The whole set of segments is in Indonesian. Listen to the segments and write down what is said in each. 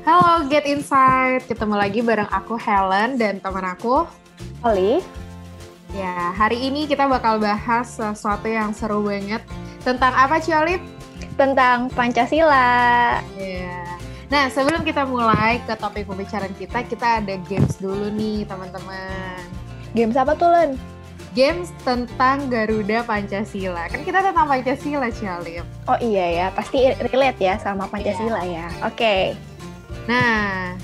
Halo Get Insight, ketemu lagi bareng aku Helen dan teman aku Oli. Ya, hari ini kita bakal bahas sesuatu yang seru banget. Tentang apa, Ciolip? Tentang Pancasila. Ya. Nah, sebelum kita mulai ke topik pembicaraan kita ada games dulu nih, teman-teman. Games apa tuh, Len? Games tentang Garuda Pancasila. Kan kita tentang Pancasila, Ciolip. Oh iya ya, pasti relate ya sama Pancasila ya. Oke. Nah,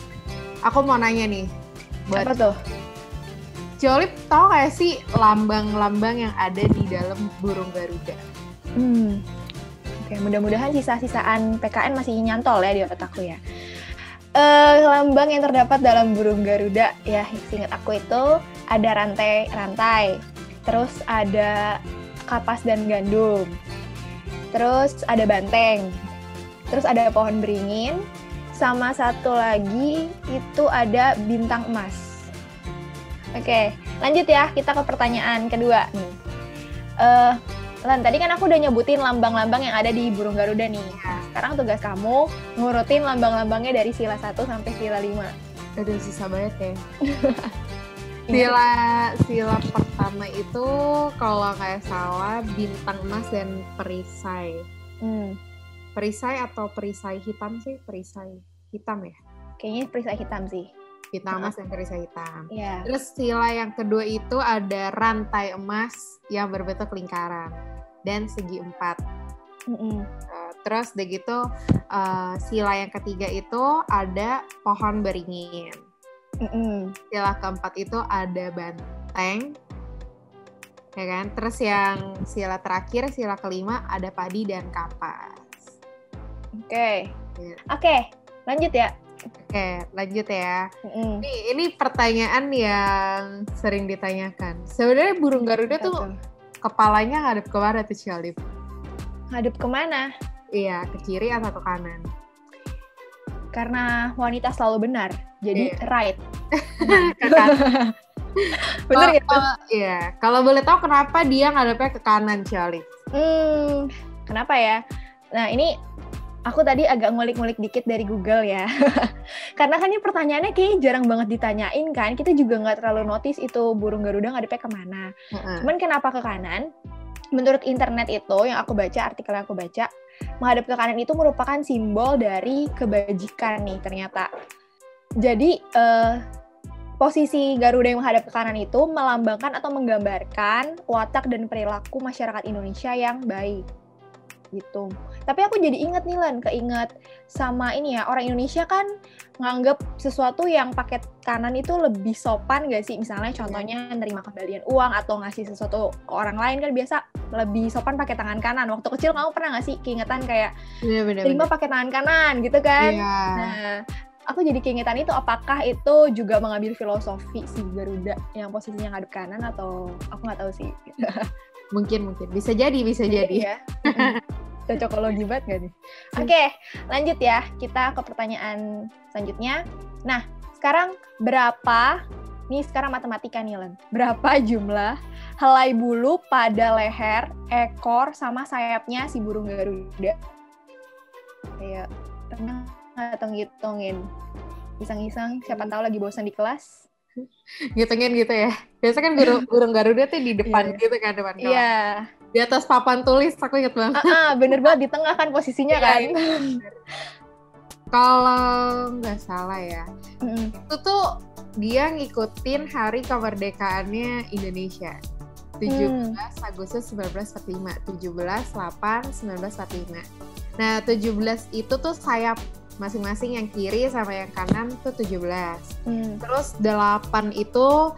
aku mau nanya nih. Apa tuh? Ciolip, tau gak sih lambang-lambang yang ada di dalam burung Garuda? Oke, mudah-mudahan sisa-sisaan PKN masih nyantol ya di otakku ya. Lambang yang terdapat dalam burung Garuda, ya seingat aku itu ada rantai, terus ada kapas dan gandum, terus ada banteng, terus ada pohon beringin, sama satu lagi itu ada bintang emas. Oke, lanjut ya, kita ke pertanyaan kedua nih. Lan, tadi kan aku udah nyebutin lambang-lambang yang ada di burung Garuda nih. Nah, sekarang tugas kamu ngurutin lambang-lambangnya dari sila 1 sampai sila 5. Aduh, susah banget ya. Sila pertama itu kalau nggak salah bintang emas dan perisai. Perisai atau perisai hitam sih? Perisai hitam ya? Kayaknya perisai hitam sih. Bintang emas dan perisai hitam. Yeah. Terus sila yang kedua itu ada rantai emas yang berbentuk lingkaran dan segi 4. Terus udah gitu sila yang ketiga itu ada pohon beringin. Sila keempat itu ada banteng, ya kan? Terus yang sila terakhir, sila kelima ada padi dan kapas. Oke, lanjut ya. Oke, lanjut ya. Ini pertanyaan yang sering ditanyakan. Sebenarnya burung Garuda tuh kepalanya ngadep ke mana tuh, Ciolip? Ngadep kemana? Iya, ke kiri atau ke kanan? Karena wanita selalu benar, jadi right. Ke kanan. Bener gitu? Iya, kalau boleh tahu kenapa dia ngadepnya ke kanan, Ciolip? Kenapa ya? Nah, ini aku tadi agak ngulik-ngulik dikit dari Google ya. Karena kan ini pertanyaannya kayaknya jarang banget ditanyain kan. Kita juga nggak terlalu notice itu burung Garuda ngadepnya kemana. Cuman kenapa ke kanan? Menurut internet itu, yang aku baca, artikel yang aku baca, menghadap ke kanan itu merupakan simbol dari kebajikan nih ternyata. Jadi, posisi Garuda yang menghadap ke kanan itu melambangkan atau menggambarkan watak dan perilaku masyarakat Indonesia yang baik. Gitu. Tapi aku jadi inget nih Len, keinget sama ini ya, orang Indonesia kan nganggep sesuatu yang pakai kanan itu lebih sopan gak sih? Misalnya contohnya nerima kembalian uang atau ngasih sesuatu ke orang lain kan biasa lebih sopan pakai tangan kanan. Waktu kecil kamu pernah gak sih keingetan kayak terima pakai tangan kanan gitu kan? Nah, aku jadi keingetan itu, apakah itu juga mengambil filosofi si Garuda yang posisinya ngadep kanan atau aku nggak tahu sih. Mungkin bisa jadi ya. Cocokologi banget gak nih? Oke, lanjut ya. Kita ke pertanyaan selanjutnya. Nah, sekarang berapa, nih sekarang matematika nih Len, berapa jumlah helai bulu pada leher, ekor, sama sayapnya si burung Garuda? Kayak pernah ngitung-ngitungin? Iseng-iseng, siapa tahu lagi bosan di kelas? Ngitungin gitu ya. Biasa kan burung Garuda tuh di depan gitu kan, depan kelas. Iya. Di atas papan tulis, aku inget banget. Bener banget, di tengah kan posisinya kan. Kalau nggak salah ya, itu tuh dia ngikutin hari kemerdekaannya Indonesia. 17 Agustus 1945, 17/8/1945. Nah, 17 itu tuh sayap masing-masing, yang kiri sama yang kanan tuh 17. Terus 8 itu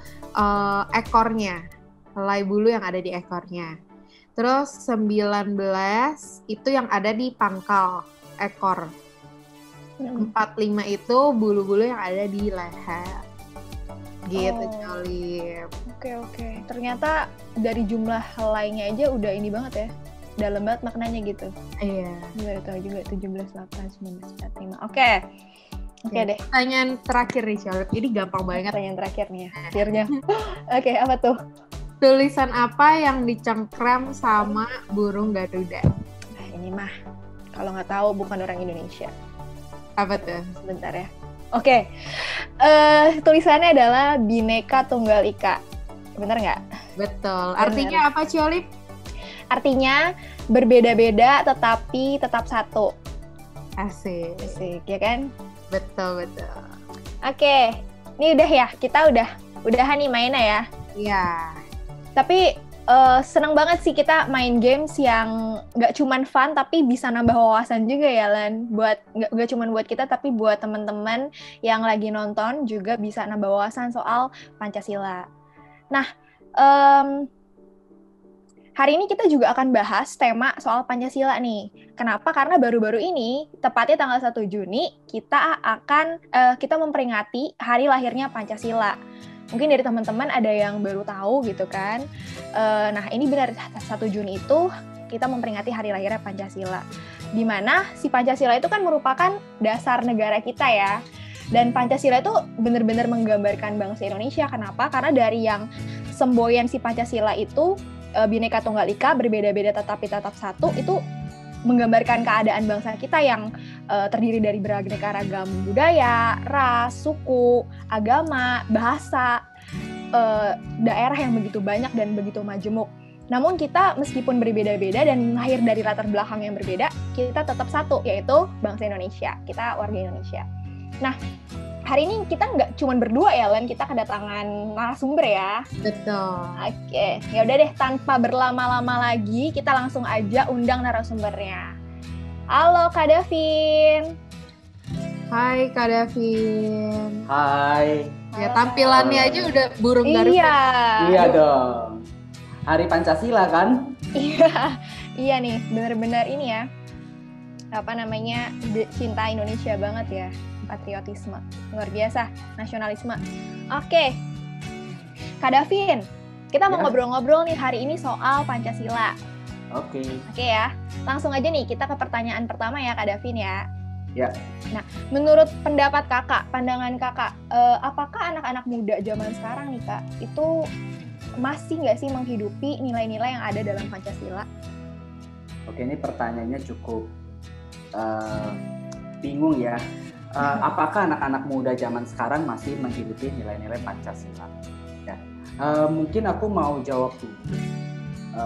ekornya, helai bulu yang ada di ekornya. Terus 19 itu yang ada di pangkal ekor. 45 itu bulu-bulu yang ada di leher. Gitu, Ciolip. Oke. Ternyata dari jumlah helainya aja udah ini banget ya. Dalam banget maknanya gitu. Iya. Baru tahu juga 17/8/1945. Oke deh. Pertanyaan terakhir nih, Ciolip. Ini gampang banget. Pertanyaan terakhir nih ya. Akhirnya. Oke, apa tuh? Tulisan apa yang dicengkram sama burung Garuda? Nah, ini mah kalau nggak tahu bukan orang Indonesia. Apa tuh? Sebentar ya. Oke. Tulisannya adalah Bhinneka Tunggal Ika. Benar nggak? Betul. Artinya apa, Ciolip? Artinya berbeda-beda tetapi tetap satu. Asik. Asik, ya kan? Betul. Oke. Ini udah ya, kita udahan nih mainnya ya. Iya. Tapi seneng banget sih kita main games yang nggak cuman fun tapi bisa nambah wawasan juga ya, Len. Buat nggak cuman buat kita tapi buat teman-teman yang lagi nonton juga bisa nambah wawasan soal Pancasila. Nah, hari ini kita juga akan bahas tema soal Pancasila nih. Kenapa? Karena baru-baru ini, tepatnya tanggal 1 Juni, kita memperingati hari lahirnya Pancasila. Mungkin dari teman-teman ada yang baru tahu gitu kan. Nah, ini benar 1 Juni itu kita memperingati hari lahirnya Pancasila. Di mana si Pancasila itu kan merupakan dasar negara kita ya. Dan Pancasila itu benar-benar menggambarkan bangsa Indonesia. Kenapa? Karena dari yang semboyan si Pancasila itu, Bhinneka Tunggal Ika, berbeda-beda tetapi tetap satu, itu menggambarkan keadaan bangsa kita yang terdiri dari beraneka ragam budaya, ras, suku, agama, bahasa, daerah yang begitu banyak dan begitu majemuk. Namun kita meskipun berbeda-beda dan lahir dari latar belakang yang berbeda, kita tetap satu, yaitu bangsa Indonesia. Kita warga Indonesia. Nah, hari ini kita nggak cuma berdua ya, Len. Kita kedatangan narasumber ya. Betul. Oke, ya udah deh, tanpa berlama-lama lagi, kita langsung aja undang narasumbernya. Halo Kak Davin. Hai Kak Davin. Hai. Ya tampilannya aja udah burung Garuda. Iya dong. Hari Pancasila kan? Iya nih, benar-benar ini ya. Apa namanya, cinta Indonesia banget ya. Patriotisme, luar biasa, nasionalisme. Oke, Kak Davin, kita mau ngobrol-ngobrol nih hari ini soal Pancasila. Oke ya, langsung aja nih kita ke pertanyaan pertama ya Kak Davin ya. Ya. Nah, menurut pendapat kakak, pandangan kakak, apakah anak-anak muda zaman sekarang nih Kak, itu masih nggak sih menghidupi nilai-nilai yang ada dalam Pancasila? Oke, ini pertanyaannya cukup bingung ya. Apakah anak-anak muda zaman sekarang masih menghidupi nilai-nilai Pancasila? Ya. Mungkin aku mau jawab dulu.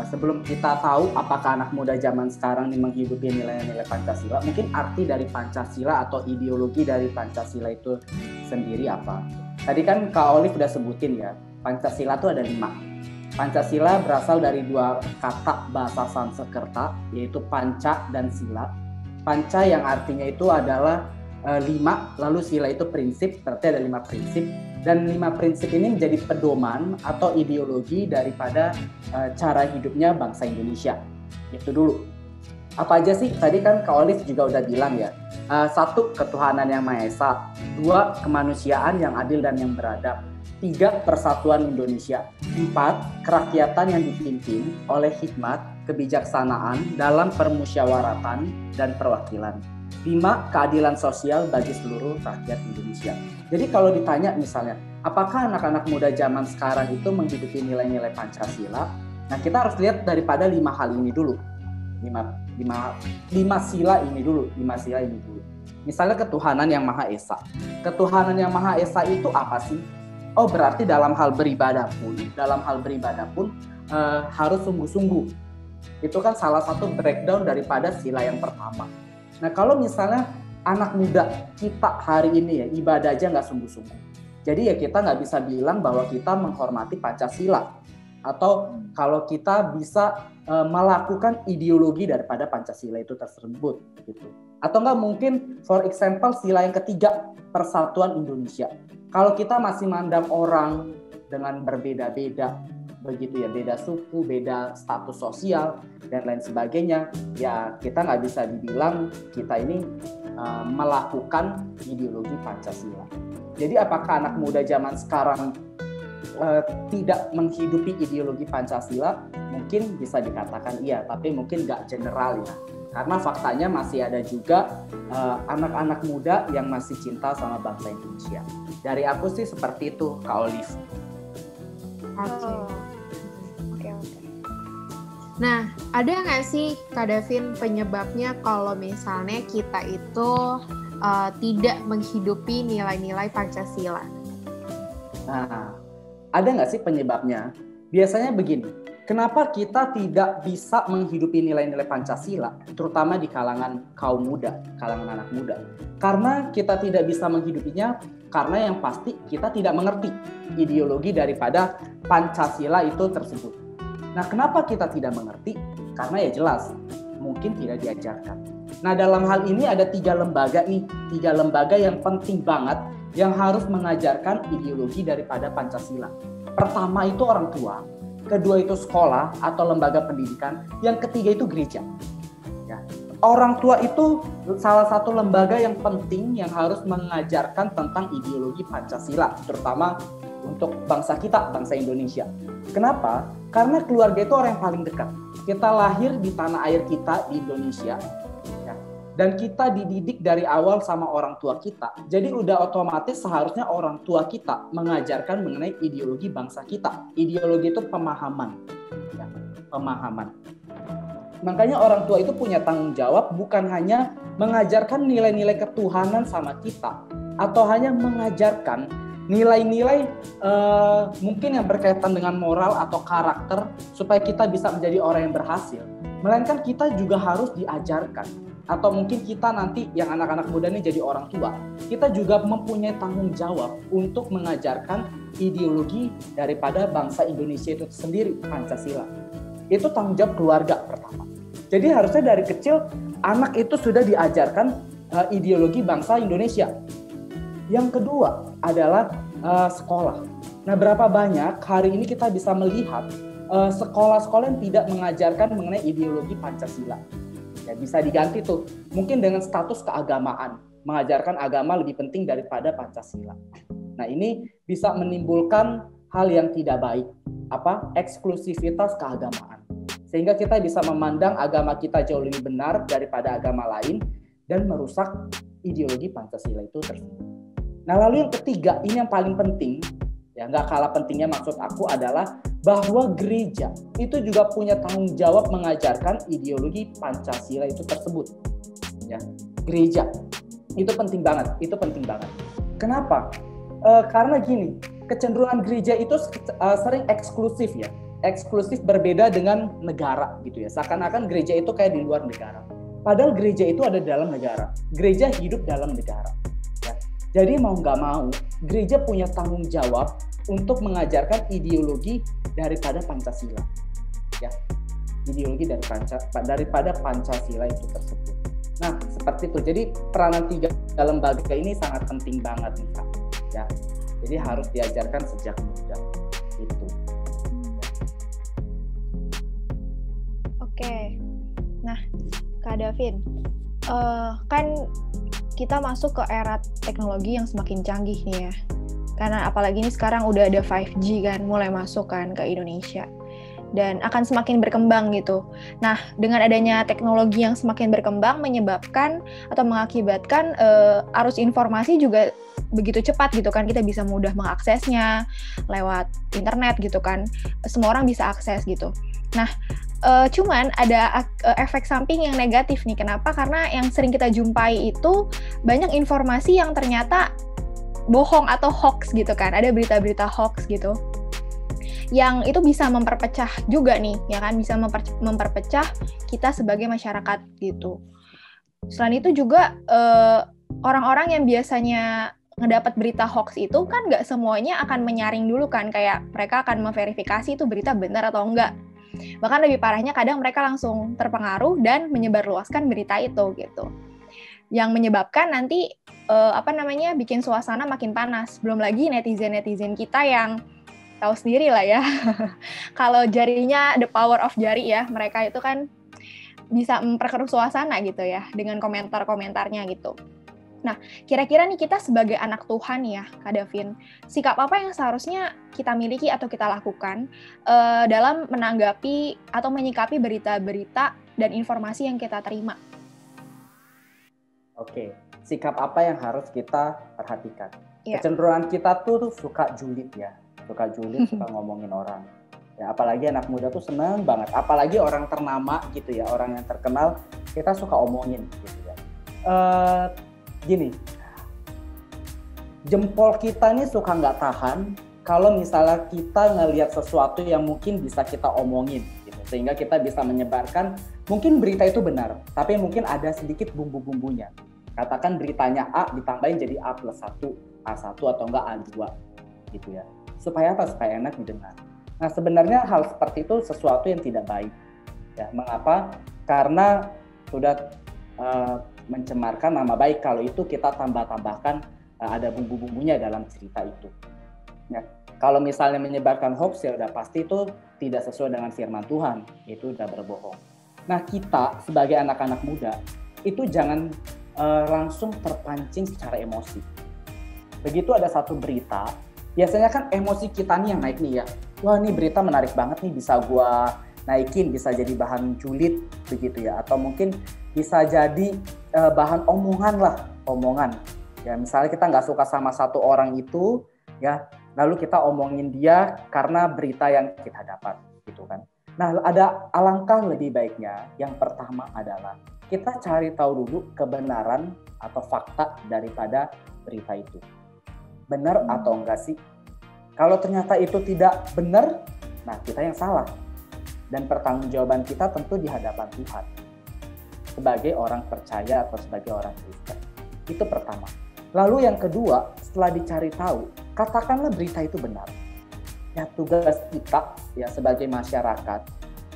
Sebelum kita tahu apakah anak muda zaman sekarang ini menghidupi nilai-nilai Pancasila, mungkin arti dari Pancasila atau ideologi dari Pancasila itu sendiri apa? Tadi kan Kak Olive udah sebutin ya, Pancasila itu ada 5. Pancasila berasal dari 2 kata bahasa Sanskerta, yaitu panca dan sila. Panca yang artinya itu adalah 5, lalu sila itu prinsip, berarti ada 5 prinsip. Dan 5 prinsip ini menjadi pedoman atau ideologi daripada cara hidupnya bangsa Indonesia. Itu dulu. Apa aja sih? Tadi kan Kak Olive juga udah bilang ya. 1, ketuhanan yang Maha Esa. 2, kemanusiaan yang adil dan yang beradab. 3, persatuan Indonesia. 4, kerakyatan yang dipimpin oleh hikmat, kebijaksanaan dalam permusyawaratan dan perwakilan. 5, keadilan sosial bagi seluruh rakyat Indonesia. Jadi kalau ditanya misalnya, apakah anak-anak muda zaman sekarang itu menghidupi nilai-nilai Pancasila? Nah, kita harus lihat daripada 5 hal ini dulu. 5 sila ini dulu. Misalnya ketuhanan yang Maha Esa. Ketuhanan yang Maha Esa itu apa sih? Oh, berarti dalam hal beribadah pun harus sungguh-sungguh. Itu kan salah satu breakdown daripada sila yang pertama. Nah, kalau misalnya anak muda kita hari ini ya ibadah aja nggak sungguh-sungguh, jadi ya kita nggak bisa bilang bahwa kita menghormati Pancasila, atau kalau kita bisa melakukan ideologi daripada Pancasila itu tersebut gitu. Atau nggak mungkin for example sila yang ketiga, persatuan Indonesia. Kalau kita masih mandang orang dengan berbeda-beda begitu ya, beda suku, beda status sosial dan lain sebagainya, ya kita nggak bisa dibilang kita ini melakukan ideologi Pancasila. Jadi apakah anak muda zaman sekarang tidak menghidupi ideologi Pancasila? Mungkin bisa dikatakan iya, tapi mungkin nggak general ya. Karena faktanya masih ada juga anak-anak muda yang masih cinta sama bangsa Indonesia. Dari aku sih seperti itu, Kak Olive. Oke. Nah, ada nggak sih Kak Davin penyebabnya kalau misalnya kita itu tidak menghidupi nilai-nilai Pancasila? Nah, ada nggak sih penyebabnya? Biasanya begini, kenapa kita tidak bisa menghidupi nilai-nilai Pancasila, terutama di kalangan kaum muda, kalangan anak muda? Karena kita tidak bisa menghidupinya, karena yang pasti kita tidak mengerti ideologi daripada Pancasila itu tersebut. Nah, kenapa kita tidak mengerti? Karena ya jelas, mungkin tidak diajarkan. Nah, dalam hal ini ada 3 lembaga nih, 3 lembaga yang penting banget yang harus mengajarkan ideologi daripada Pancasila. Pertama itu orang tua, kedua itu sekolah atau lembaga pendidikan, yang ketiga itu gereja. Ya. Orang tua itu salah satu lembaga yang penting yang harus mengajarkan tentang ideologi Pancasila, terutama untuk bangsa kita, bangsa Indonesia. Kenapa? Karena keluarga itu orang yang paling dekat. Kita lahir di tanah air kita di Indonesia, ya, dan kita dididik dari awal sama orang tua kita. Jadi udah otomatis seharusnya orang tua kita mengajarkan mengenai ideologi bangsa kita. Ideologi itu pemahaman, ya, pemahaman. Makanya orang tua itu punya tanggung jawab bukan hanya mengajarkan nilai-nilai ketuhanan sama kita, atau hanya mengajarkan nilai-nilai mungkin yang berkaitan dengan moral atau karakter supaya kita bisa menjadi orang yang berhasil. Melainkan kita juga harus diajarkan, atau mungkin kita nanti yang anak-anak muda ini jadi orang tua, kita juga mempunyai tanggung jawab untuk mengajarkan ideologi daripada bangsa Indonesia itu sendiri, Pancasila. Itu tanggung jawab keluarga pertama. Jadi harusnya dari kecil anak itu sudah diajarkan ideologi bangsa Indonesia. Yang kedua adalah sekolah. Nah, berapa banyak hari ini kita bisa melihat sekolah-sekolah yang tidak mengajarkan mengenai ideologi Pancasila. Ya, bisa diganti tuh, mungkin dengan status keagamaan, mengajarkan agama lebih penting daripada Pancasila. Nah, ini bisa menimbulkan hal yang tidak baik, eksklusivitas keagamaan. Sehingga kita bisa memandang agama kita jauh lebih benar daripada agama lain dan merusak ideologi Pancasila itu tersebut. Nah, lalu yang ketiga, ini yang paling penting, ya nggak kalah pentingnya maksud aku adalah bahwa gereja itu juga punya tanggung jawab mengajarkan ideologi Pancasila itu tersebut. Ya, gereja itu penting banget, itu penting banget. Kenapa? Karena gini, kecenderungan gereja itu sering eksklusif ya. Eksklusif berbeda dengan negara gitu ya. Seakan-akan gereja itu kayak di luar negara. Padahal gereja itu ada di dalam negara. Gereja hidup dalam negara. Ya. Jadi mau nggak mau, gereja punya tanggung jawab untuk mengajarkan ideologi daripada Pancasila. Ya. Ideologi daripada Pancasila itu tersebut. Nah, seperti itu. Jadi peranan 3 lembaga ini sangat penting banget nih, Kak. Ya. Jadi harus diajarkan sejak muda. Itu. Oke, nah Kak Davin, kan kita masuk ke era teknologi yang semakin canggih nih ya. Karena apalagi ini sekarang udah ada 5G kan, mulai masuk kan ke Indonesia. Dan akan semakin berkembang gitu. Nah, dengan adanya teknologi yang semakin berkembang menyebabkan atau mengakibatkan arus informasi juga begitu cepat gitu kan. Kita bisa mudah mengaksesnya lewat internet gitu kan. Semua orang bisa akses gitu. Nah, cuman ada efek samping yang negatif nih. Kenapa? Karena yang sering kita jumpai itu banyak informasi yang ternyata bohong atau hoax gitu kan. Ada berita-berita hoax gitu. Yang itu bisa memperpecah juga nih, ya kan? Bisa memperpecah kita sebagai masyarakat gitu. Selain itu juga orang-orang yang biasanya ngedapat berita hoax itu kan nggak semuanya akan menyaring dulu kan. Kayak mereka akan memverifikasi itu berita benar atau enggak. Bahkan lebih parahnya kadang mereka langsung terpengaruh dan menyebarluaskan berita itu gitu. Yang menyebabkan nanti bikin suasana makin panas. Belum lagi netizen-netizen kita yang tahu sendiri lah ya. Kalau jarinya the power of jari ya, mereka itu kan bisa memperkeruh suasana gitu ya dengan komentar-komentarnya gitu. Nah, kira-kira nih kita sebagai anak Tuhan ya, Kak Davin, sikap apa yang seharusnya kita miliki atau kita lakukan dalam menanggapi atau menyikapi berita-berita dan informasi yang kita terima? Oke, sikap apa yang harus kita perhatikan? Yeah. Kecenderungan kita tuh suka julid ya, suka ngomongin orang. Ya, apalagi anak muda tuh seneng banget, apalagi orang ternama gitu ya, orang yang terkenal, kita suka omongin gitu ya. gini, jempol kita nih suka nggak tahan kalau misalnya kita ngelihat sesuatu yang mungkin bisa kita omongin, gitu. Sehingga kita bisa menyebarkan, mungkin berita itu benar, tapi mungkin ada sedikit bumbu-bumbunya. Katakan beritanya A ditambahin jadi A+1, A1 atau enggak A2, gitu ya. Supaya apa? Supaya enak didengar. Nah, sebenarnya hal seperti itu sesuatu yang tidak baik. Ya, mengapa? Karena sudah mencemarkan nama baik kalau itu kita tambahkan ada bumbu-bumbunya dalam cerita itu. Ya, kalau misalnya menyebarkan hoax ya udah pasti itu tidak sesuai dengan firman Tuhan, itu udah berbohong. Nah, kita sebagai anak-anak muda itu jangan langsung terpancing secara emosi. Begitu ada satu berita, biasanya kan emosi kita nih yang naik nih ya. Wah, ini berita menarik banget nih, bisa gua naikin, bisa jadi bahan julid begitu ya, atau mungkin bisa jadi bahan omongan lah, omongan ya. Misalnya kita nggak suka sama satu orang itu ya, lalu kita omongin dia karena berita yang kita dapat gitu kan. Nah, ada alangkah lebih baiknya yang pertama adalah kita cari tahu dulu kebenaran atau fakta daripada berita itu, benar atau enggak sih. Kalau ternyata itu tidak benar, nah kita yang salah. Dan pertanggungjawaban kita tentu di hadapan Tuhan sebagai orang percaya atau sebagai orang Kristen. Itu pertama. Lalu yang kedua, setelah dicari tahu, katakanlah berita itu benar. Ya, tugas kita ya sebagai masyarakat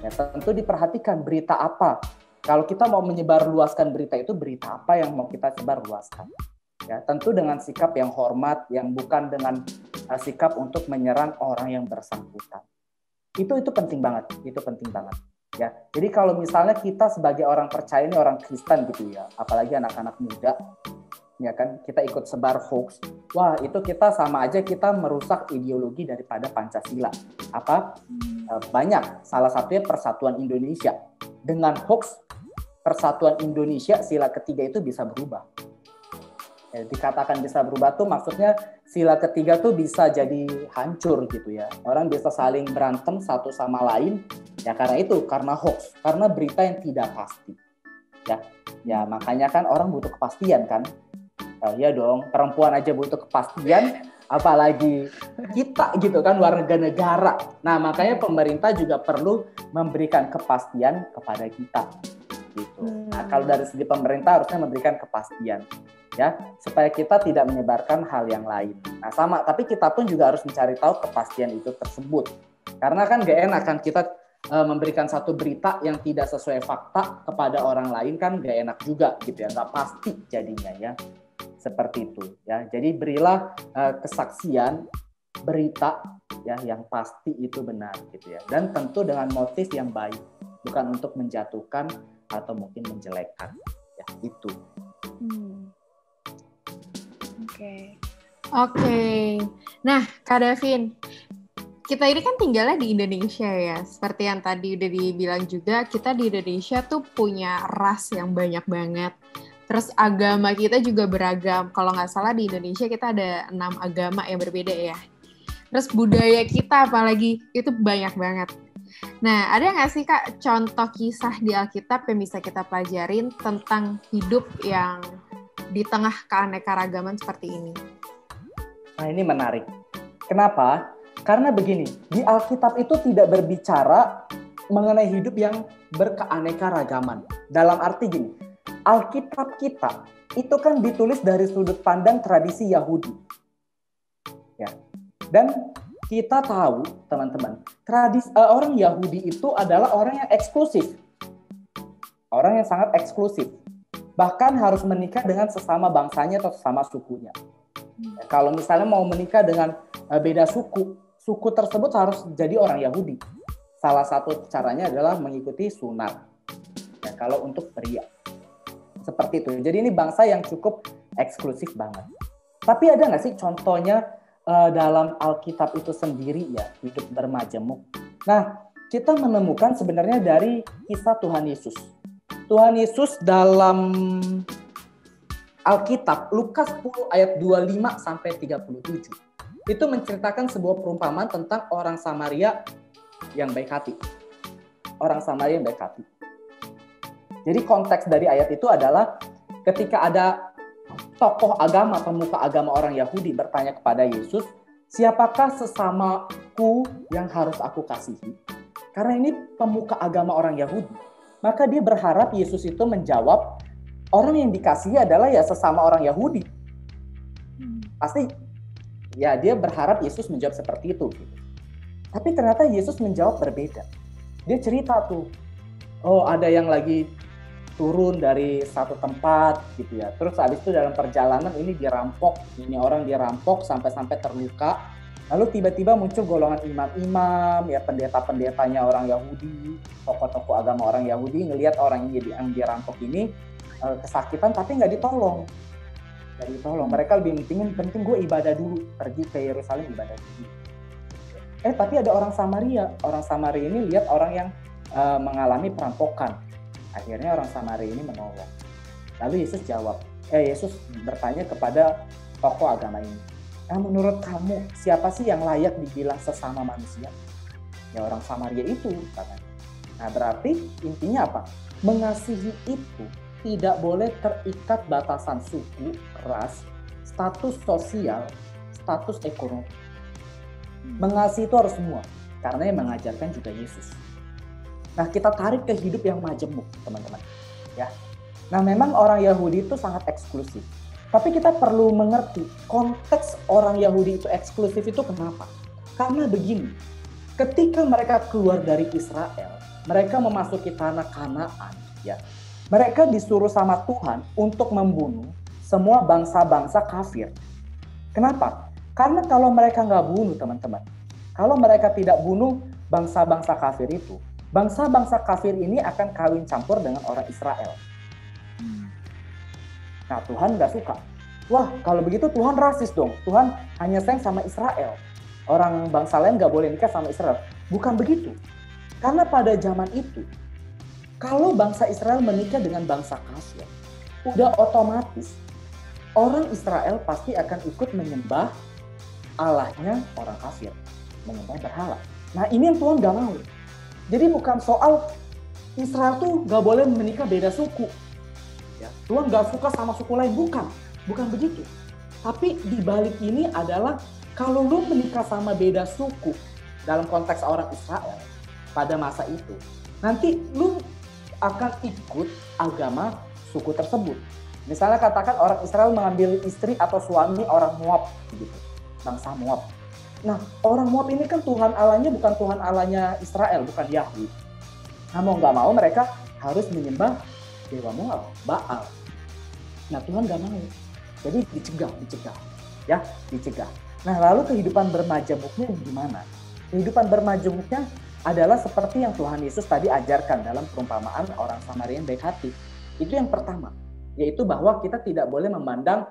ya tentu diperhatikan berita apa. Kalau kita mau menyebarluaskan berita itu, berita apa yang mau kita sebarluaskan. Ya, tentu dengan sikap yang hormat, yang bukan dengan sikap untuk menyerang orang yang bersangkutan. Itu penting banget, ya. Jadi kalau misalnya kita sebagai orang percaya ini orang Kristen gitu ya, apalagi anak-anak muda, ya kan, kita ikut sebar hoax, wah itu kita sama aja kita merusak ideologi daripada Pancasila. Apa? Banyak, salah satunya Persatuan Indonesia. Dengan hoax Persatuan Indonesia sila ketiga itu bisa berubah. Ya, dikatakan bisa berubah tuh maksudnya sila ketiga tuh bisa jadi hancur gitu ya. Orang bisa saling berantem satu sama lain ya karena itu, karena hoax, karena berita yang tidak pasti. Ya makanya kan orang butuh kepastian kan. Oh, iya dong, perempuan aja butuh kepastian, apalagi kita gitu kan, warga negara. Nah makanya pemerintah juga perlu memberikan kepastian kepada kita. Gitu. Nah kalau dari segi pemerintah harusnya memberikan kepastian. Ya, supaya kita tidak menyebarkan hal yang lain. Nah sama, tapi kita pun juga harus mencari tahu kepastian itu tersebut. Karena kan gak enak kan kita memberikan satu berita yang tidak sesuai fakta kepada orang lain, kan gak enak juga gitu ya, gak pasti jadinya ya. Seperti itu ya. Jadi berilah kesaksian berita ya yang pasti itu benar gitu ya. Dan tentu dengan motif yang baik, bukan untuk menjatuhkan atau mungkin menjelekkan ya, itu. Oke. Nah, Kak Davin, kita ini kan tinggalnya di Indonesia ya. Seperti yang tadi udah dibilang juga, kita di Indonesia tuh punya ras yang banyak banget. Terus agama kita juga beragam. Kalau nggak salah di Indonesia kita ada 6 agama yang berbeda ya. Terus budaya kita apalagi itu banyak banget. Nah, ada nggak sih Kak contoh kisah di Alkitab yang bisa kita pelajarin tentang hidup yang di tengah keanekaragaman seperti ini? Nah ini menarik. Kenapa? Karena begini, di Alkitab itu tidak berbicara mengenai hidup yang berkeanekaragaman. Dalam arti gini, Alkitab kita itu kan ditulis dari sudut pandang tradisi Yahudi. Ya. Dan kita tahu, teman-teman, orang Yahudi itu adalah orang yang eksklusif. Orang yang sangat eksklusif. Bahkan harus menikah dengan sesama bangsanya atau sesama sukunya. Ya, kalau misalnya mau menikah dengan beda suku, suku tersebut harus jadi orang Yahudi. Salah satu caranya adalah mengikuti sunat. Ya, kalau untuk pria. Seperti itu. Jadi ini bangsa yang cukup eksklusif banget. Tapi ada nggak sih contohnya dalam Alkitab itu sendiri ya, hidup bermajemuk? Nah, kita menemukan sebenarnya dari kisah Tuhan Yesus. Tuhan Yesus dalam Alkitab, Lukas 10 ayat 25 sampai 37. Itu menceritakan sebuah perumpamaan tentang orang Samaria yang baik hati. Orang Samaria yang baik hati. Jadi konteks dari ayat itu adalah ketika ada tokoh agama, pemuka agama orang Yahudi bertanya kepada Yesus, siapakah sesamaku yang harus aku kasihi? Karena ini pemuka agama orang Yahudi. Maka dia berharap Yesus itu menjawab, orang yang dikasihi adalah ya sesama orang Yahudi. Pasti ya dia berharap Yesus menjawab seperti itu. Tapi ternyata Yesus menjawab berbeda. Dia cerita tuh, oh ada yang lagi turun dari satu tempat gitu ya. Terus habis itu dalam perjalanan ini dirampok, ini orang dirampok sampai terluka. Lalu tiba-tiba muncul golongan imam-imam, ya pendeta-pendetanya orang Yahudi, tokoh-tokoh agama orang Yahudi ngelihat orang yang dirampok ini kesakitan tapi nggak ditolong. Nggak ditolong. Mereka lebih penting gue ibadah dulu, pergi ke Yerusalem ibadah dulu. Tapi ada orang Samaria. Orang Samaria ini lihat orang yang mengalami perampokan. Akhirnya orang Samaria ini menolong. Lalu Yesus bertanya kepada tokoh agama ini, nah menurut kamu siapa sih yang layak dibilang sesama manusia? Ya orang Samaria itu katanya. Nah berarti intinya apa? Mengasihi itu tidak boleh terikat batasan suku, ras, status sosial, status ekonomi. Mengasihi itu harus semua, karena yang mengajarkan juga Yesus. Nah, kita tarik ke hidup yang majemuk, teman-teman. Ya. Nah, memang orang Yahudi itu sangat eksklusif. Tapi kita perlu mengerti konteks orang Yahudi itu eksklusif itu kenapa? Karena begini, ketika mereka keluar dari Israel, mereka memasuki tanah Kanaan, ya. Mereka disuruh sama Tuhan untuk membunuh semua bangsa-bangsa kafir. Kenapa? Karena kalau mereka nggak bunuh, teman-teman, kalau mereka tidak bunuh bangsa-bangsa kafir itu, bangsa-bangsa kafir ini akan kawin campur dengan orang Israel. Nah, Tuhan nggak suka. Wah, kalau begitu Tuhan rasis dong. Tuhan hanya sayang sama Israel. Orang bangsa lain nggak boleh nikah sama Israel. Bukan begitu. Karena pada zaman itu, kalau bangsa Israel menikah dengan bangsa kafir, udah otomatis orang Israel pasti akan ikut menyembah Allahnya orang kafir, menyembah berhala. Nah, ini yang Tuhan nggak mau. Jadi bukan soal Israel tuh nggak boleh menikah beda suku. Ya, Tuhan nggak suka sama suku lain, bukan begitu. Tapi di balik ini adalah kalau lu menikah sama beda suku dalam konteks orang Israel pada masa itu, nanti lu akan ikut agama suku tersebut. Misalnya katakan orang Israel mengambil istri atau suami orang Moab, gitu, bangsa Moab. Nah, orang Moab ini kan Tuhan Allahnya bukan Tuhan Allahnya Israel, bukan Yahweh. Nah, mau nggak mau mereka harus menyembah dewa Moab, Baal. Nah, Tuhan nggak mau. Jadi dicegah. Nah, lalu kehidupan bermajemuknya gimana? Kehidupan bermajemuknya adalah seperti yang Tuhan Yesus tadi ajarkan dalam perumpamaan orang Samaria yang baik hati. Itu yang pertama, yaitu bahwa kita tidak boleh memandang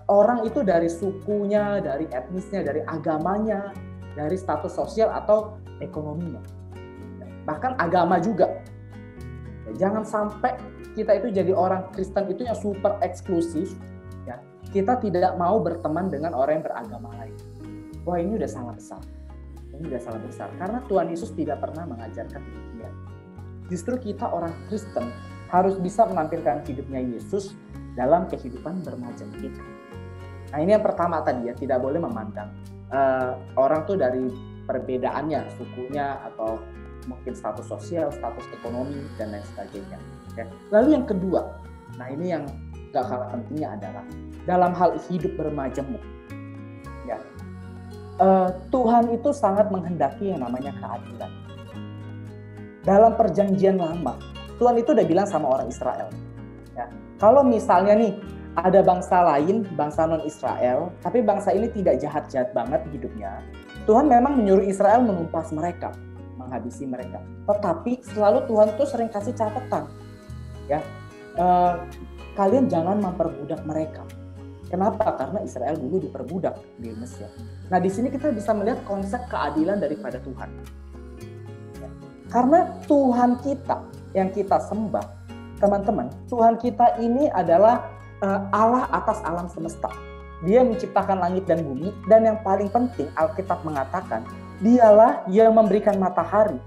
orang itu dari sukunya, dari etnisnya, dari agamanya, dari status sosial atau ekonominya. Bahkan agama juga. Jangan sampai kita itu jadi orang Kristen itu yang super eksklusif. Ya. Kita tidak mau berteman dengan orang yang beragama lain. Wah, ini udah salah besar. Karena Tuhan Yesus tidak pernah mengajarkan demikian. Justru kita orang Kristen harus bisa menampilkan hidupnya Yesus dalam kehidupan bermajemuk kita. Nah, ini yang pertama tadi ya, tidak boleh memandang orang tuh dari perbedaannya, sukunya atau mungkin status sosial, status ekonomi dan lain sebagainya. Ya. Lalu yang kedua, nah ini yang gak kalah pentingnya adalah dalam hal hidup bermajemuk. Ya. Tuhan itu sangat menghendaki yang namanya keadilan. Dalam perjanjian lama, Tuhan itu udah bilang sama orang Israel, ya, kalau misalnya nih ada bangsa lain, bangsa non-Israel, tapi bangsa ini tidak jahat-jahat banget hidupnya, Tuhan memang menyuruh Israel menumpas mereka, menghabisi mereka. Tetapi selalu Tuhan tuh sering kasih catatan, ya, kalian jangan memperbudak mereka. Kenapa? Karena Israel dulu diperbudak di Mesir. Nah, di sini kita bisa melihat konsep keadilan daripada Tuhan. Karena Tuhan kita yang kita sembah, teman-teman, Tuhan kita ini adalah Allah atas alam semesta. Dia menciptakan langit dan bumi, dan yang paling penting Alkitab mengatakan, Dialah yang memberikan matahari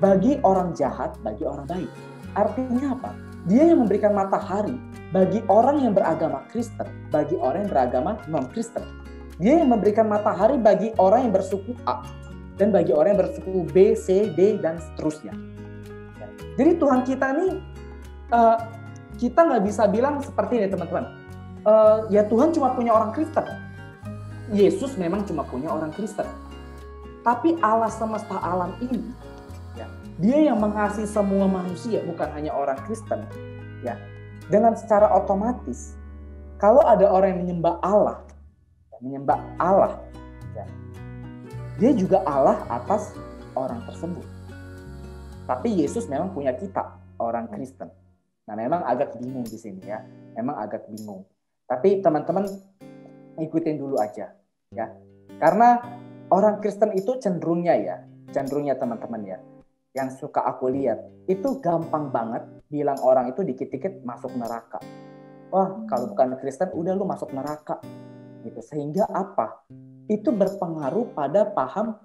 bagi orang jahat, bagi orang baik. Artinya apa? Dia yang memberikan matahari bagi orang yang beragama Kristen, bagi orang yang beragama non-Kristen. Dia yang memberikan matahari bagi orang yang bersuku A, dan bagi orang yang bersuku B, C, D, dan seterusnya. Jadi Tuhan kita ini, kita nggak bisa bilang seperti ini teman-teman. Ya Tuhan cuma punya orang Kristen. Yesus memang cuma punya orang Kristen. Tapi Allah semesta alam ini, ya, Dia yang mengasihi semua manusia, bukan hanya orang Kristen. Ya, dengan secara otomatis, kalau ada orang yang menyembah Allah, ya, Dia juga Allah atas orang tersebut. Tapi Yesus memang punya kita, orang Kristen. Nah, memang agak bingung di sini ya. Memang agak bingung. Tapi teman-teman ikutin dulu aja ya. Karena orang Kristen itu cenderungnya teman-teman ya. Yang suka aku lihat, itu gampang banget bilang orang itu dikit-dikit masuk neraka. Wah, kalau bukan Kristen udah lu masuk neraka. Gitu. Sehingga apa? Itu berpengaruh pada paham,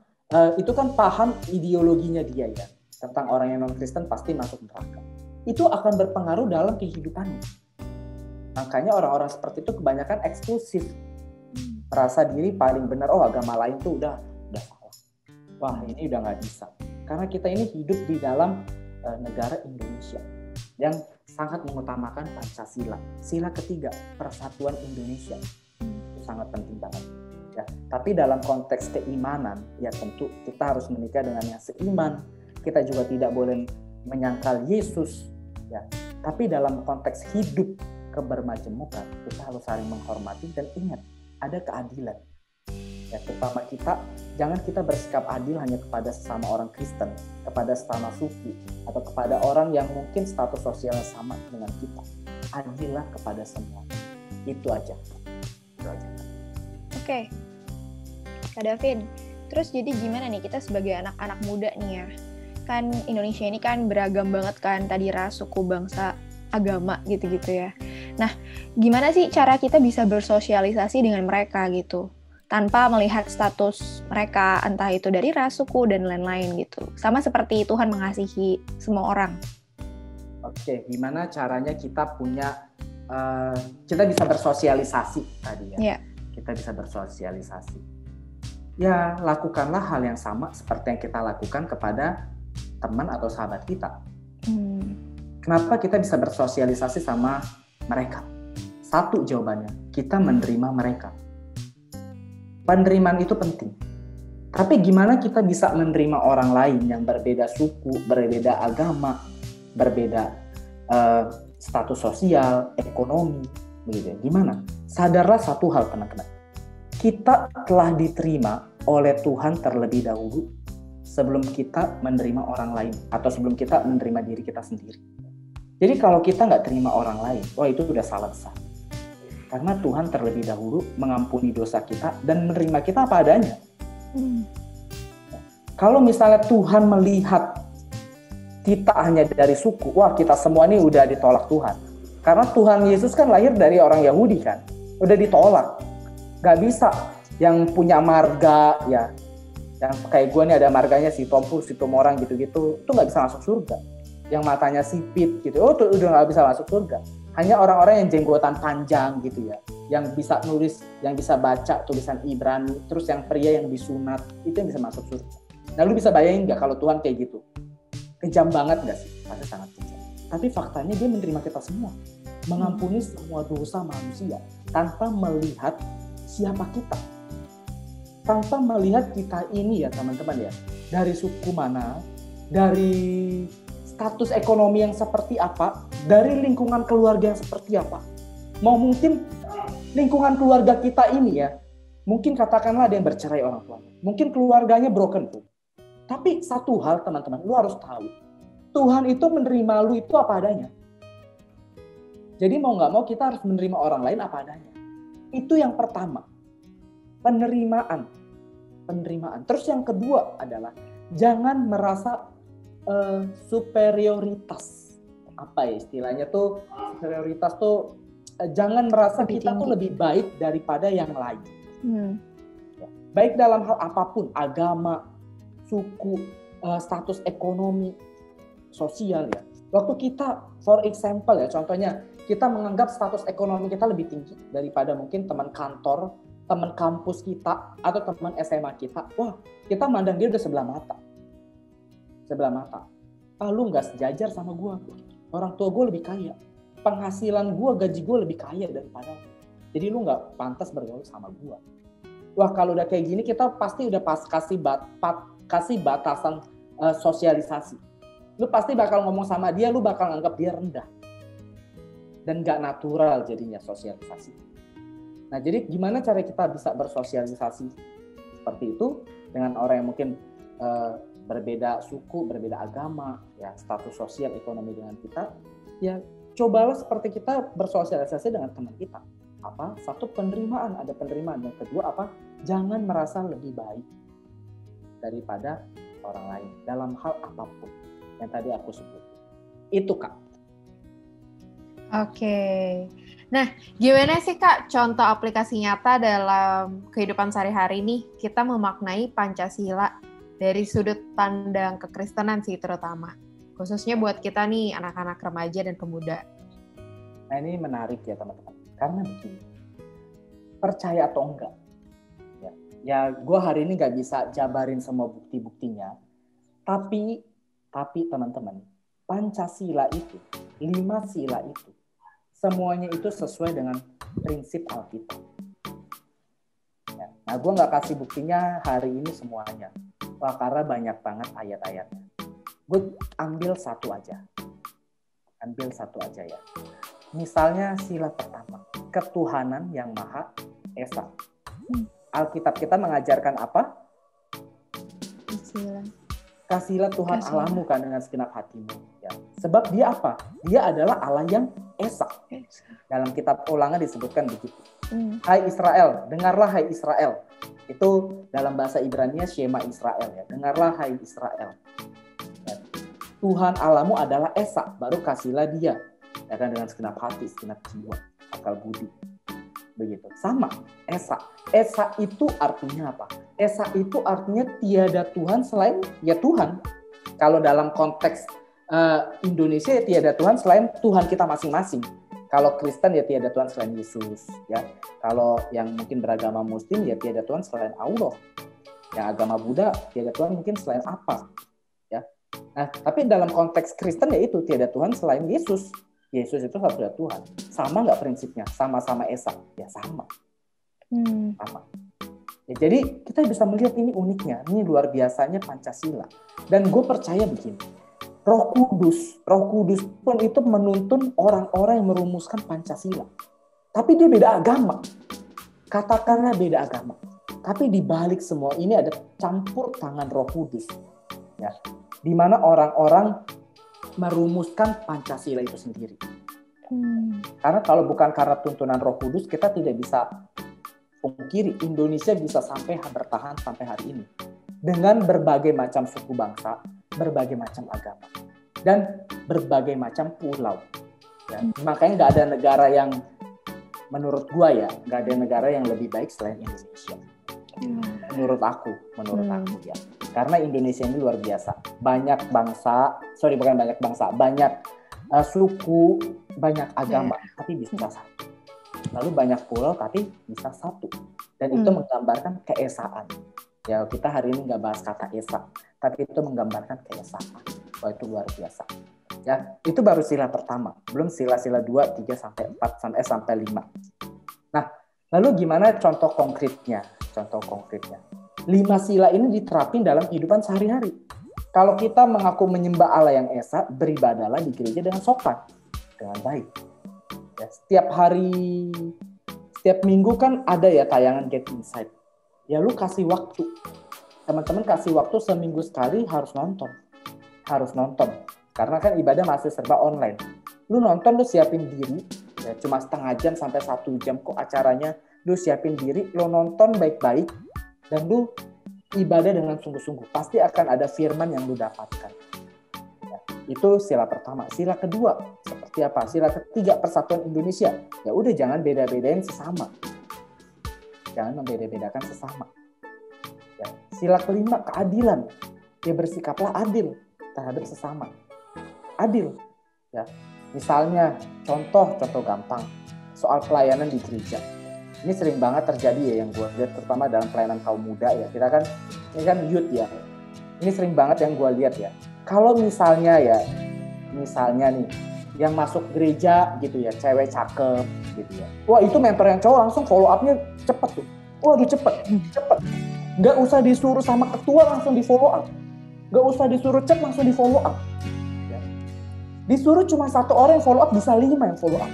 itu kan paham ideologinya dia ya. Tentang orang yang non-Kristen pasti masuk neraka. Itu akan berpengaruh dalam kehidupannya. Makanya orang-orang seperti itu kebanyakan eksklusif. Merasa diri paling benar, oh agama lain tuh udah salah. Wah ini udah gak bisa. Karena kita ini hidup di dalam negara Indonesia yang sangat mengutamakan Pancasila. Sila ketiga, persatuan Indonesia. Itu sangat penting banget. Ya, tapi dalam konteks keimanan, ya tentu kita harus menikah dengan yang seiman. Kita juga tidak boleh menyangkal Yesus, ya. Tapi dalam konteks hidup kebermajemukan, kita harus saling menghormati dan ingat ada keadilan. Ya, terutama kita, jangan kita bersikap adil hanya kepada sesama orang Kristen, kepada sesama suku, atau kepada orang yang mungkin status sosialnya sama dengan kita. Adillah kepada semua. Itu aja. Oke, Kak Davin. Terus jadi gimana nih kita sebagai anak-anak muda nih ya? Kan Indonesia ini kan beragam banget kan, tadi ras, suku, bangsa, agama gitu-gitu ya. Nah, gimana sih cara kita bisa bersosialisasi dengan mereka gitu? Tanpa melihat status mereka, entah itu dari ras, suku, dan lain-lain gitu. Sama seperti Tuhan mengasihi semua orang. Oke, gimana caranya kita punya, kita bisa bersosialisasi tadi ya? Yeah. Kita bisa bersosialisasi. Ya, lakukanlah hal yang sama seperti yang kita lakukan kepada teman atau sahabat kita. Kenapa kita bisa bersosialisasi sama mereka? Satu jawabannya, kita menerima mereka. Penerimaan itu penting. Tapi gimana kita bisa menerima orang lain yang berbeda suku, berbeda agama, berbeda status sosial, ekonomi, begitu ya? Gimana? Sadarlah satu hal teman-teman. Kita telah diterima oleh Tuhan terlebih dahulu sebelum kita menerima orang lain atau sebelum kita menerima diri kita sendiri. Jadi kalau kita nggak terima orang lain, wah itu udah salah besar. Karena Tuhan terlebih dahulu mengampuni dosa kita dan menerima kita apa adanya. Kalau misalnya Tuhan melihat kita hanya dari suku, wah kita semua ini udah ditolak Tuhan. Karena Tuhan Yesus kan lahir dari orang Yahudi kan, udah ditolak. Gak bisa yang punya marga ya, yang kayak gue nih ada marganya si Tompu, si Tomorang gitu-gitu, tuh gak bisa masuk surga. Yang matanya sipit gitu, oh tuh udah gak bisa masuk surga. Hanya orang-orang yang jenggotan panjang gitu ya, yang bisa nulis, yang bisa baca tulisan Ibrani, terus yang pria yang disunat, itu yang bisa masuk surga. Nah lu bisa bayangin gak kalau Tuhan kayak gitu? Kejam banget gak sih? Pasti sangat kejam. Tapi faktanya dia menerima kita semua, mengampuni semua dosa manusia tanpa melihat siapa kita, tanpa melihat kita ini ya teman-teman ya, dari suku mana, dari status ekonomi yang seperti apa, dari lingkungan keluarga yang seperti apa. Mau mungkin lingkungan keluarga kita ini ya, mungkin katakanlah ada yang bercerai orang tua, mungkin keluarganya broken tuh. Tapi satu hal teman-teman, lu harus tahu, Tuhan itu menerima lu itu apa adanya. Jadi mau nggak mau kita harus menerima orang lain apa adanya. Itu yang pertama, penerimaan. Terus yang kedua adalah jangan merasa superioritas. Apa ya istilahnya tuh? Superioritas tuh jangan merasa kita tuh lebih baik daripada yang lain. Ya. Baik dalam hal apapun, agama, suku, status ekonomi, sosial ya. Waktu kita, for example ya, contohnya kita menganggap status ekonomi kita lebih tinggi daripada mungkin teman kantor, teman kampus kita, atau teman SMA kita. Wah, kita mandang dia udah sebelah mata. Sebelah mata. Lu nggak sejajar sama gue. Orang tua gue lebih kaya. Penghasilan gue, gaji gue lebih kaya daripada. Jadi lu nggak pantas bergaul sama gue. Wah, kalau udah kayak gini kita pasti udah kasih batasan sosialisasi. Lu pasti bakal ngomong sama dia, lu bakal anggap dia rendah. Dan nggak natural jadinya sosialisasi. Nah, jadi gimana cara kita bisa bersosialisasi seperti itu dengan orang yang mungkin berbeda suku, berbeda agama, ya status sosial ekonomi dengan kita, ya cobalah seperti kita bersosialisasi dengan teman kita. Apa? Satu, penerimaan, ada penerimaan. Yang kedua apa? Jangan merasa lebih baik daripada orang lain dalam hal apapun yang tadi aku sebut. Itu, Kak. Oke. Nah, gimana sih Kak contoh aplikasi nyata dalam kehidupan sehari-hari nih kita memaknai Pancasila dari sudut pandang kekristenan sih terutama. Khususnya buat kita nih anak-anak remaja dan pemuda. Nah, ini menarik ya teman-teman. Karena begini, percaya atau enggak, ya gue hari ini nggak bisa jabarin semua bukti-buktinya, tapi teman-teman, Pancasila itu, 5 sila itu, semuanya itu sesuai dengan prinsip Alkitab. Ya. Nah, gue nggak kasih buktinya hari ini semuanya. Wah, karena banyak banget ayat-ayatnya. Gue ambil satu aja ya. Misalnya sila pertama, ketuhanan yang Maha Esa. Alkitab kita mengajarkan apa? Kasihilah Tuhan Allahmu kan dengan segenap hatimu. Ya. Sebab dia apa? Dia adalah Allah yang Esa. Dalam kitab Ulangan disebutkan begitu. Hai Israel, dengarlah hai Israel. Itu dalam bahasa Ibrani Shema Israel ya. Dengarlah hai Israel. Ya. Tuhan Allahmu adalah Esa, baru kasihilah dia. Ya kan, dengan segenap hati, segenap jiwa, akal budi. Begitu. Sama, Esa. Esa itu artinya apa? Esa itu artinya tiada Tuhan selain ya Tuhan. Kalau dalam konteks Indonesia ya tiada Tuhan selain Tuhan kita masing-masing. Kalau Kristen ya tiada Tuhan selain Yesus. Ya. Kalau yang mungkin beragama Muslim ya tiada Tuhan selain Allah. Yang agama Buddha tiada Tuhan mungkin selain apa? Ya. Nah, tapi dalam konteks Kristen ya itu tiada Tuhan selain Yesus. Yesus itu satu Tuhan. Sama nggak prinsipnya? Sama-sama Esa? Ya sama. Sama. Ya, jadi kita bisa melihat ini uniknya, ini luar biasanya Pancasila. Dan gue percaya begini, Roh Kudus pun itu menuntun orang-orang yang merumuskan Pancasila. Tapi dia beda agama. Katakanlah beda agama. Tapi di balik semua ini ada campur tangan Roh Kudus. Ya, di mana orang-orang merumuskan Pancasila itu sendiri. Karena kalau bukan karena tuntunan Roh Kudus, kita tidak bisa pungkiri Indonesia bisa sampai bertahan sampai hari ini dengan berbagai macam suku bangsa, berbagai macam agama, dan berbagai macam pulau. Ya. Makanya nggak ada negara yang menurut gua ya, nggak ada negara yang lebih baik selain Indonesia. Menurut aku ya. Karena Indonesia ini luar biasa. Banyak suku, banyak agama, tapi bisa satu. Lalu banyak pulau, tapi bisa satu. Dan itu menggambarkan keesaan. Ya, kita hari ini nggak bahas kata esa, tapi itu menggambarkan keesaan. Wah, itu luar biasa. Ya, itu baru sila pertama. Belum sila-sila 2, 3, sampai 4, sampai 5. Nah, lalu gimana contoh konkretnya? 5 sila ini diterapin dalam kehidupan sehari-hari. Kalau kita mengaku menyembah Allah yang Esa, beribadahlah di gereja dengan sopan, dengan baik. Ya, setiap minggu kan ada ya tayangan Get Insight. Ya lu kasih waktu. Teman-teman kasih waktu seminggu sekali harus nonton. Karena kan ibadah masih serba online. Lu nonton, lu siapin diri. Ya, cuma setengah jam sampai 1 jam kok acaranya. Lu siapin diri, lu nonton baik-baik. Dan lu ibadah dengan sungguh-sungguh. Pasti akan ada firman yang lu dapatkan. Ya, itu sila pertama. Sila kedua, seperti apa? Sila ketiga, persatuan Indonesia. Ya udah, jangan beda-bedain sesama. Jangan membeda-bedakan sesama. Ya. Sila kelima, keadilan. Ya bersikaplah adil terhadap sesama. Adil. Ya. Misalnya, contoh gampang, soal pelayanan di gereja. Ini sering banget terjadi ya yang gue lihat, terutama dalam pelayanan kaum muda ya. Kita kan, ini kan youth ya. Ini sering banget yang gue lihat ya. Kalau misalnya nih, yang masuk gereja gitu ya, cewek cakep gitu ya. Wah itu mentor yang cowok langsung follow up-nya cepet tuh. Waduh cepet. Nggak usah disuruh sama ketua langsung di follow up. Nggak usah disuruh chat langsung di follow up. Ya. Disuruh cuma 1 orang yang follow up, bisa 5 yang follow up.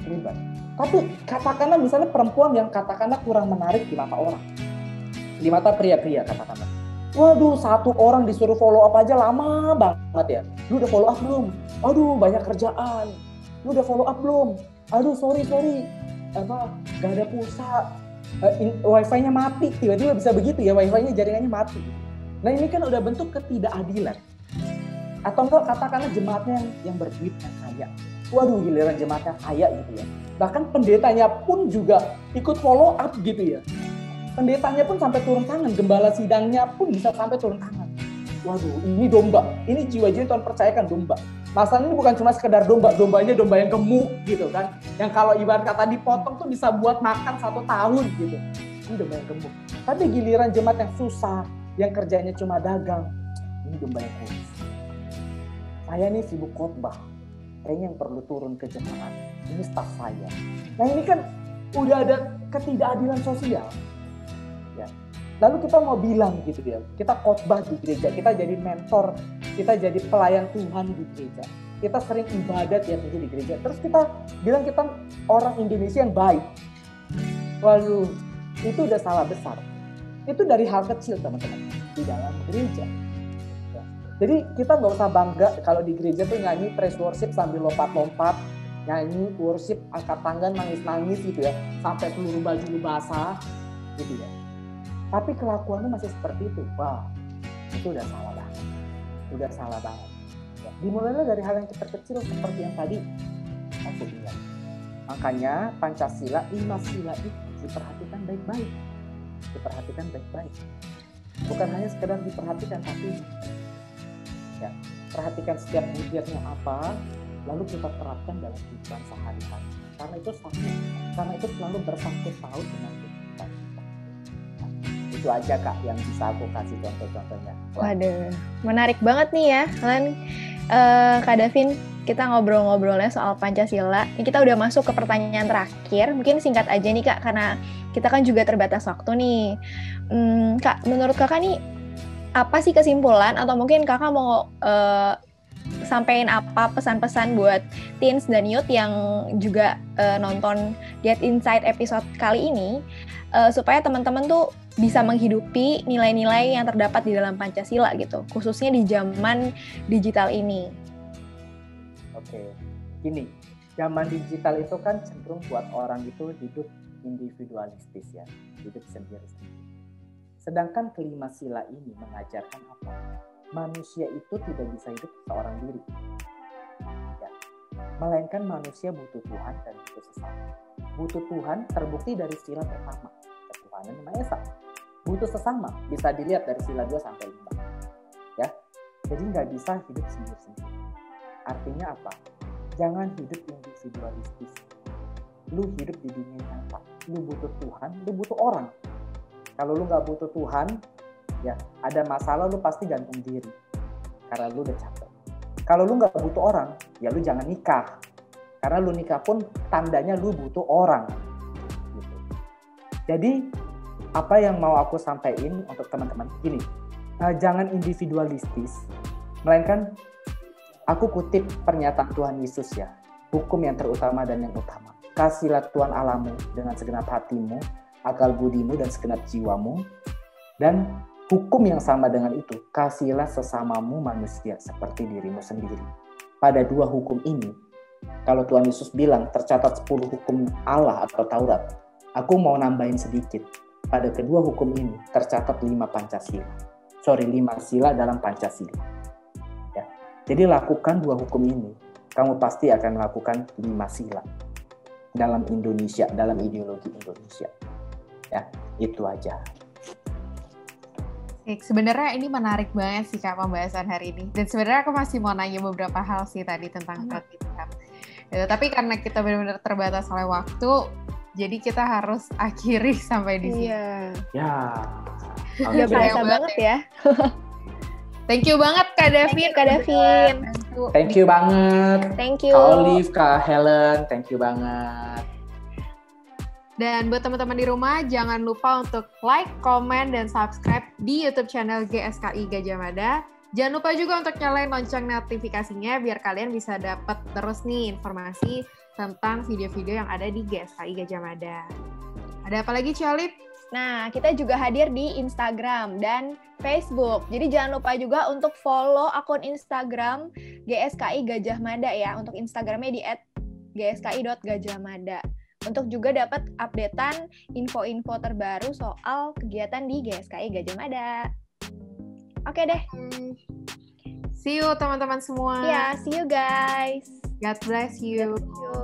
Ribet. Tapi katakanlah misalnya perempuan yang katakanlah kurang menarik di mata orang. Di mata pria-pria katakanlah. Waduh 1 orang disuruh follow up aja lama banget ya. Lu udah follow up belum? Aduh banyak kerjaan. Lu udah follow up belum? Aduh sorry. Gak ada pulsa. Wifi-nya mati. Tiba-tiba bisa begitu ya, wifi-nya jaringannya mati. Nah ini kan udah bentuk ketidakadilan. Atau enggak katakanlah jemaatnya yang berduit yang kaya. Waduh giliran jemaatnya kaya gitu ya. Bahkan pendetanya pun juga ikut follow up gitu ya. Pendetanya pun sampai turun tangan, gembala sidangnya pun bisa sampai turun tangan. Waduh, ini domba. Ini jiwa-jiwa Tuhan percayakan domba. Masalahnya ini bukan cuma sekedar domba, dombanya domba yang gemuk gitu kan. Yang kalau ibarat kata dipotong tuh bisa buat makan 1 tahun gitu. Ini domba yang gemuk. Tapi giliran jemaat yang susah, yang kerjanya cuma dagang, ini domba yang kurus. Saya nih sibuk khotbah. Kayaknya yang perlu turun ke jemaat. Ini staf saya. Nah ini kan udah ada ketidakadilan sosial. Ya. Lalu kita mau bilang gitu ya, kita khotbah di gereja, kita jadi mentor, kita jadi pelayan Tuhan di gereja, kita sering ibadat ya tentu di gereja, terus kita bilang kita orang Indonesia yang baik. Waduh, itu udah salah besar. Itu dari hal kecil teman-teman di dalam gereja. Ya. Jadi kita nggak usah bangga kalau di gereja tuh nyanyi praise worship sambil lompat-lompat, nyanyi worship angkat tangan nangis-nangis gitu ya, sampai seluruh baju lu basah gitu ya. Tapi kelakuannya masih seperti itu. Wah, itu udah salah banget. Ya, dimulailah dari hal yang terkecil seperti yang tadi aku bilang. Makanya Pancasila, 5 sila itu diperhatikan baik-baik. Bukan hanya sekedar diperhatikan, tapi ya, perhatikan setiap butirnya apa, lalu kita terapkan dalam kehidupan sehari-hari. Karena itu selalu bersangkut paut dengan kehidupan. Itu aja Kak yang bisa aku kasih contoh-contohnya. Waduh, menarik banget nih ya, Len. Kak Davin, kita ngobrol-ngobrolnya soal Pancasila. Ini kita udah masuk ke pertanyaan terakhir. Mungkin singkat aja nih Kak, karena kita kan juga terbatas waktu nih. Kak, menurut Kakak nih, apa sih kesimpulan atau mungkin Kakak mau sampein apa pesan-pesan buat teens dan youth yang juga nonton Get Insight episode kali ini, supaya teman-teman tuh bisa menghidupi nilai-nilai yang terdapat di dalam Pancasila gitu, khususnya di zaman digital ini. Oke, gini, zaman digital itu kan cenderung buat orang itu hidup individualistis ya, hidup sendiri-sendiri. Sedangkan kelima sila ini mengajarkan apa? Manusia itu tidak bisa hidup seorang diri, ya. Melainkan manusia butuh Tuhan dan butuh sesama. Butuh Tuhan terbukti dari sila pertama, ketuhanan yang Maha Esa. Butuh sesama bisa dilihat dari sila 2 sampai 5. Ya. Jadi nggak bisa hidup sendiri-sendiri. Artinya apa? Jangan hidup individualistis. Lu hidup di dunia nyata. Lu butuh Tuhan, lu butuh orang. Kalau lu nggak butuh Tuhan, ya ada masalah lu pasti gantung diri. Karena lu udah capek. Kalau lu nggak butuh orang, ya lu jangan nikah. Karena lu nikah pun tandanya lu butuh orang. Gitu. Jadi apa yang mau aku sampaikan untuk teman-teman gini, jangan individualistis, melainkan aku kutip pernyataan Tuhan Yesus ya, hukum yang terutama dan yang utama, kasihlah Tuhan Allahmu dengan segenap hatimu, akal budimu dan segenap jiwamu, dan hukum yang sama dengan itu, kasihlah sesamamu manusia seperti dirimu sendiri. Pada 2 hukum ini, kalau Tuhan Yesus bilang tercatat 10 hukum Allah atau Taurat, aku mau nambahin sedikit. Pada kedua hukum ini tercatat 5 sila dalam Pancasila. Ya. Jadi lakukan 2 hukum ini, kamu pasti akan melakukan 5 sila dalam Indonesia, dalam ideologi Indonesia. Ya, itu aja. Sebenarnya ini menarik banget sih Kak pembahasan hari ini. Dan sebenarnya aku masih mau nanya beberapa hal sih tadi tentang hal itu Kak. Ya, tapi karena kita benar-benar terbatas oleh waktu, jadi kita harus akhiri sampai di sini. Iya. Ya. Nggak berasa banget ya. Thank you banget Kak Davin. Thank you, Kak Davin. Thank you banget. Thank you. Kak Olive, Kak Helen, thank you banget. Dan buat teman-teman di rumah, jangan lupa untuk like, komen, dan subscribe di YouTube channel GSKI Gajah Mada. Jangan lupa juga untuk nyalain lonceng notifikasinya biar kalian bisa dapat terus nih informasi tentang video-video yang ada di GSKI Gajah Mada. Ada apa lagi, Ciolip? Nah, kita juga hadir di Instagram dan Facebook. Jadi jangan lupa juga untuk follow akun Instagram GSKI Gajah Mada ya. Untuk Instagramnya di @gski.gajahmada. Untuk juga dapat updatean info-info terbaru soal kegiatan di GSKI Gajah Mada. Oke deh. See you teman-teman semua. Ya, see you guys. God bless you. God bless you.